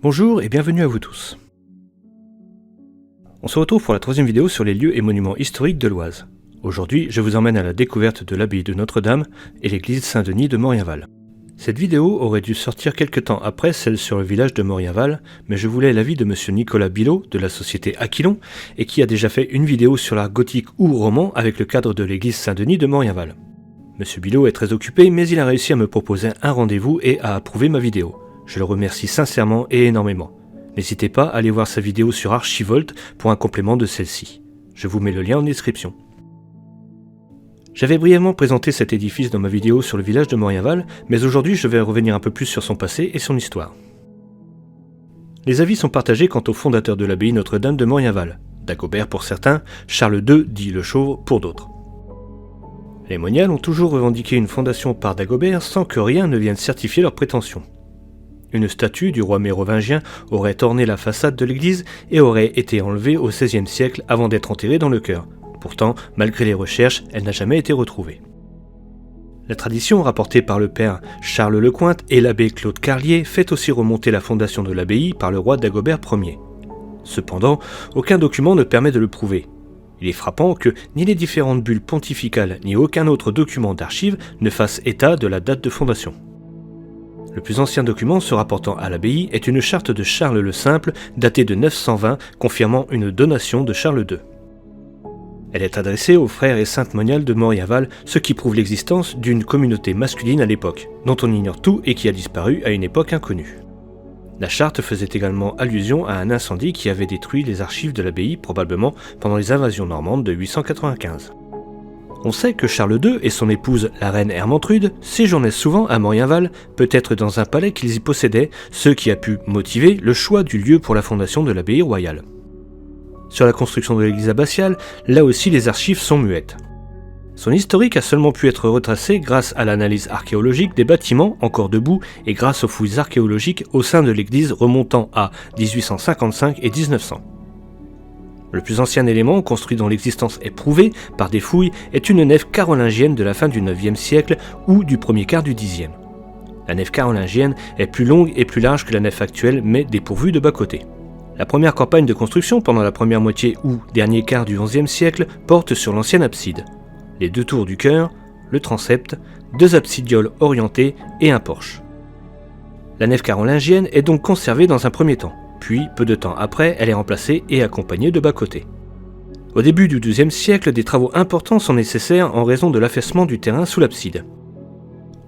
Bonjour et bienvenue à vous tous. On se retrouve pour la troisième vidéo sur les lieux et monuments historiques de l'Oise. Aujourd'hui, je vous emmène à la découverte de l'abbaye de Notre-Dame et l'église Saint-Denis de Morienval. Cette vidéo aurait dû sortir quelque temps après celle sur le village de Morienval, mais je voulais l'avis de monsieur Nicolas Bilot de la société Aquilon et qui a déjà fait une vidéo sur l'art gothique ou roman avec le cadre de l'église Saint-Denis de Morienval. Monsieur Bilot est très occupé, mais il a réussi à me proposer un rendez-vous et à approuver ma vidéo. Je le remercie sincèrement et énormément. N'hésitez pas à aller voir sa vidéo sur Archivolt pour un complément de celle-ci. Je vous mets le lien en description. J'avais brièvement présenté cet édifice dans ma vidéo sur le village de Morienval, mais aujourd'hui je vais revenir un peu plus sur son passé et son histoire. Les avis sont partagés quant au fondateur de l'abbaye Notre-Dame de Morienval, Dagobert pour certains, Charles II dit le Chauve pour d'autres. Les moniales ont toujours revendiqué une fondation par Dagobert sans que rien ne vienne certifier leurs prétentions. Une statue du roi mérovingien aurait orné la façade de l'église et aurait été enlevée au XVIe siècle avant d'être enterrée dans le chœur. Pourtant, malgré les recherches, elle n'a jamais été retrouvée. La tradition rapportée par le père Charles Lecointe et l'abbé Claude Carlier fait aussi remonter la fondation de l'abbaye par le roi Dagobert Ier. Cependant, aucun document ne permet de le prouver. Il est frappant que ni les différentes bulles pontificales ni aucun autre document d'archives ne fassent état de la date de fondation. Le plus ancien document se rapportant à l'abbaye est une charte de Charles le Simple datée de 920 confirmant une donation de Charles II. Elle est adressée aux frères et saintes moniales de Morienval, ce qui prouve l'existence d'une communauté masculine à l'époque, dont on ignore tout et qui a disparu à une époque inconnue. La charte faisait également allusion à un incendie qui avait détruit les archives de l'abbaye, probablement pendant les invasions normandes de 895. On sait que Charles II et son épouse, la reine Ermentrude, séjournaient souvent à Morienval, peut-être dans un palais qu'ils y possédaient, ce qui a pu motiver le choix du lieu pour la fondation de l'abbaye royale. Sur la construction de l'église abbatiale, là aussi les archives sont muettes. Son historique a seulement pu être retracé grâce à l'analyse archéologique des bâtiments encore debout et grâce aux fouilles archéologiques au sein de l'église remontant à 1855 et 1900. Le plus ancien élément construit dont l'existence est prouvée par des fouilles est une nef carolingienne de la fin du IXe siècle ou du premier quart du Xe. La nef carolingienne est plus longue et plus large que la nef actuelle mais dépourvue de bas-côtés. La première campagne de construction pendant la première moitié ou dernier quart du XIe siècle porte sur l'ancienne abside. Les deux tours du chœur, le transept, deux absidioles orientées et un porche. La nef carolingienne est donc conservée dans un premier temps, puis peu de temps après elle est remplacée et accompagnée de bas-côtés. Au début du XIIe siècle, des travaux importants sont nécessaires en raison de l'affaissement du terrain sous l'abside.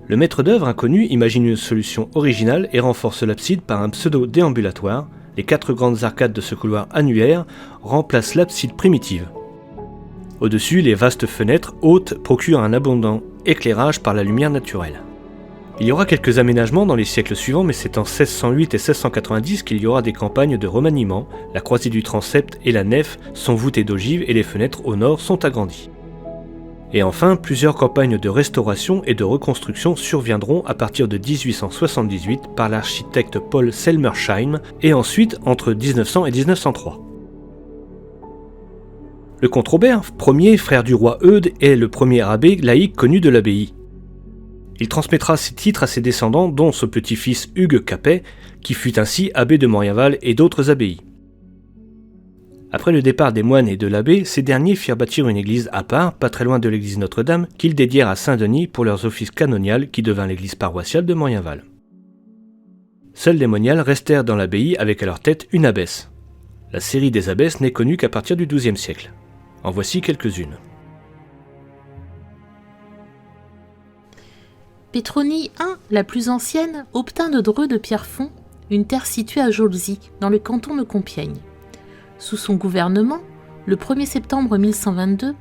Le maître d'œuvre inconnu imagine une solution originale et renforce l'abside par un pseudo-déambulatoire. Les quatre grandes arcades de ce couloir annulaire remplacent l'abside primitive. Au-dessus, les vastes fenêtres hautes procurent un abondant éclairage par la lumière naturelle. Il y aura quelques aménagements dans les siècles suivants, mais c'est en 1608 et 1690 qu'il y aura des campagnes de remaniement. La croisée du transept et la nef sont voûtées d'ogives et les fenêtres au nord sont agrandies. Et enfin, plusieurs campagnes de restauration et de reconstruction surviendront à partir de 1878 par l'architecte Paul Selmersheim et ensuite entre 1900 et 1903. Le comte Robert, premier frère du roi Eudes, est le premier abbé laïque connu de l'abbaye. Il transmettra ses titres à ses descendants, dont son petit-fils Hugues Capet, qui fut ainsi abbé de Morienval et d'autres abbayes. Après le départ des moines et de l'abbé, ces derniers firent bâtir une église à part, pas très loin de l'église Notre-Dame, qu'ils dédièrent à Saint-Denis pour leurs offices canoniales qui devint l'église paroissiale de Morienval. Seuls les moniales restèrent dans l'abbaye avec à leur tête une abbesse. La série des abbesses n'est connue qu'à partir du XIIe siècle. En voici quelques-unes. Pétronie I, la plus ancienne, obtint de Dreux de Pierrefonds, une terre située à Jolzy, dans le canton de Compiègne. Sous son gouvernement, le 1er septembre 1122,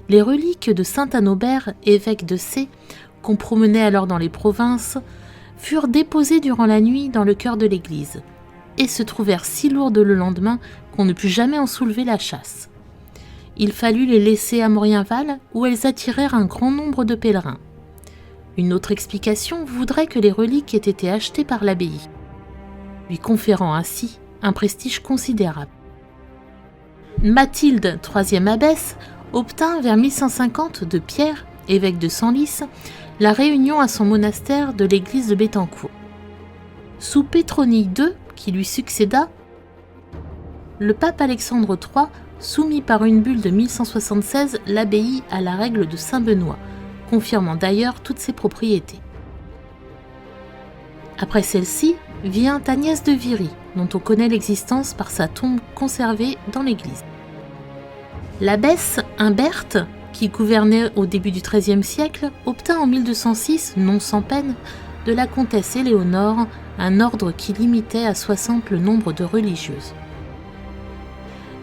les reliques de saint Anobert, évêque de Sées, qu'on promenait alors dans les provinces, furent déposées durant la nuit dans le chœur de l'église, et se trouvèrent si lourdes le lendemain qu'on ne put jamais en soulever la chasse. Il fallut les laisser à Morienval, où elles attirèrent un grand nombre de pèlerins. Une autre explication voudrait que les reliques aient été achetées par l'abbaye, lui conférant ainsi un prestige considérable. Mathilde, troisième abbesse, obtint vers 1150 de Pierre, évêque de Senlis, la réunion à son monastère de l'église de Béthencourt. Sous Pétronie II, qui lui succéda, le pape Alexandre III soumit par une bulle de 1176 l'abbaye à la règle de Saint-Benoît, confirmant d'ailleurs toutes ses propriétés. Après celle-ci vient Agnès de Viry, dont on connaît l'existence par sa tombe conservée dans l'église. L'abbesse Humberte, qui gouvernait au début du XIIIe siècle, obtint en 1206, non sans peine, de la comtesse Éléonore un ordre qui limitait à 60 le nombre de religieuses.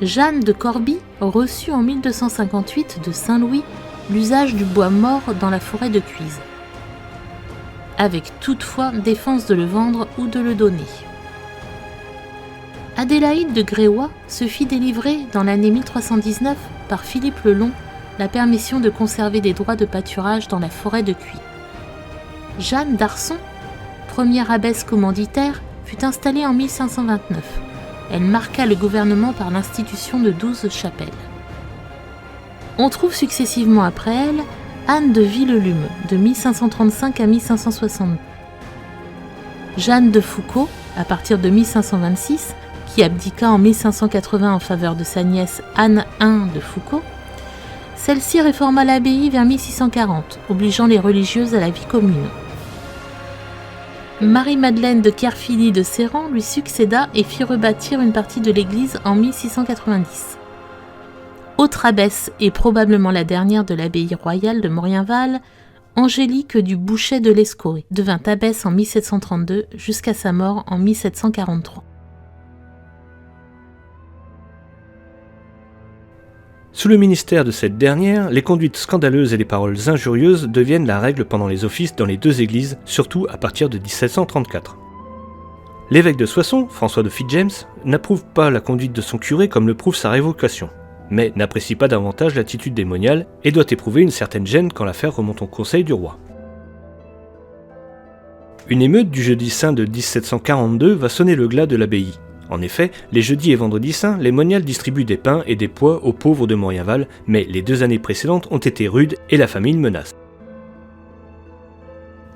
Jeanne de Corbie reçut en 1258 de Saint-Louis l'usage du bois mort dans la forêt de Cuise, avec toutefois défense de le vendre ou de le donner. Adélaïde de Gréois se fit délivrer dans l'année 1319 par Philippe le Long la permission de conserver des droits de pâturage dans la forêt de Cuis. Jeanne d'Arçon, première abbesse commanditaire, fut installée en 1529. Elle marqua le gouvernement par l'institution de 12 chapelles. On trouve successivement après elle Anne de Villelume, de 1535 à 1560. Jeanne de Foucauld, à partir de 1526, qui abdiqua en 1580 en faveur de sa nièce Anne I de Foucauld. Celle-ci réforma l'abbaye vers 1640, obligeant les religieuses à la vie commune. Marie-Madeleine de Kerfilly de Serran lui succéda et fit rebâtir une partie de l'église en 1690. Autre abbesse, et probablement la dernière de l'abbaye royale de Morienval, Angélique du Bouchet de l'Escouret, devint abbesse en 1732 jusqu'à sa mort en 1743. Sous le ministère de cette dernière, les conduites scandaleuses et les paroles injurieuses deviennent la règle pendant les offices dans les deux églises, surtout à partir de 1734. L'évêque de Soissons, François de Fitz-James, n'approuve pas la conduite de son curé comme le prouve sa révocation, mais n'apprécie pas davantage l'attitude des moniales et doit éprouver une certaine gêne quand l'affaire remonte au conseil du roi. Une émeute du jeudi saint de 1742 va sonner le glas de l'abbaye. En effet, les jeudis et vendredis saints, les moniales distribuent des pains et des pois aux pauvres de Morienval, mais les 2 années précédentes ont été rudes et la famine menace.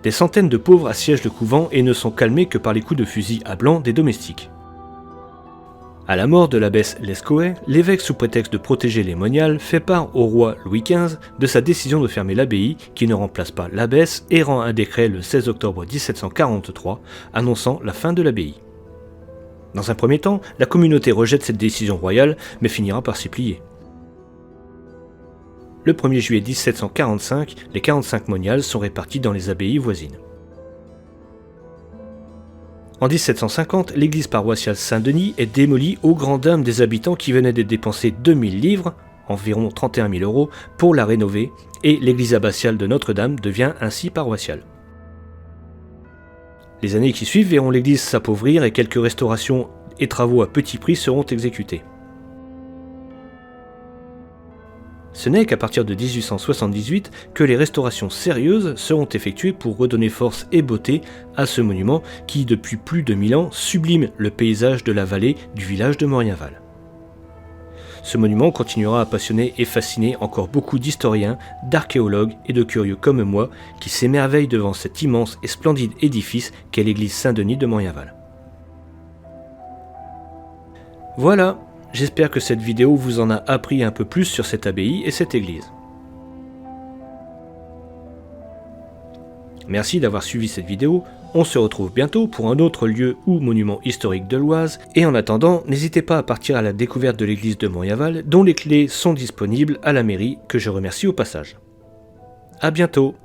Des centaines de pauvres assiègent le couvent et ne sont calmés que par les coups de fusil à blanc des domestiques. À la mort de l'abbesse Lescoët, l'évêque, sous prétexte de protéger les moniales, fait part au roi Louis XV de sa décision de fermer l'abbaye, qui ne remplace pas l'abbesse, et rend un décret le 16 octobre 1743, annonçant la fin de l'abbaye. Dans un premier temps, la communauté rejette cette décision royale, mais finira par s'y plier. Le 1er juillet 1745, les 45 moniales sont réparties dans les abbayes voisines. En 1750, l'église paroissiale Saint-Denis est démolie aux grandes dames des habitants qui venaient de dépenser 2000 livres, environ 31 000 euros, pour la rénover, et l'église abbatiale de Notre-Dame devient ainsi paroissiale. Les années qui suivent verront l'église s'appauvrir et quelques restaurations et travaux à petit prix seront exécutés. Ce n'est qu'à partir de 1878 que les restaurations sérieuses seront effectuées pour redonner force et beauté à ce monument qui, depuis plus de 1000 ans, sublime le paysage de la vallée du village de Morienval. Ce monument continuera à passionner et fasciner encore beaucoup d'historiens, d'archéologues et de curieux comme moi qui s'émerveillent devant cet immense et splendide édifice qu'est l'église Saint-Denis de Morienval. Voilà, j'espère que cette vidéo vous en a appris un peu plus sur cette abbaye et cette église. Merci d'avoir suivi cette vidéo, on se retrouve bientôt pour un autre lieu ou monument historique de l'Oise, et en attendant, n'hésitez pas à partir à la découverte de l'église de Morienval, dont les clés sont disponibles à la mairie, que je remercie au passage. A bientôt.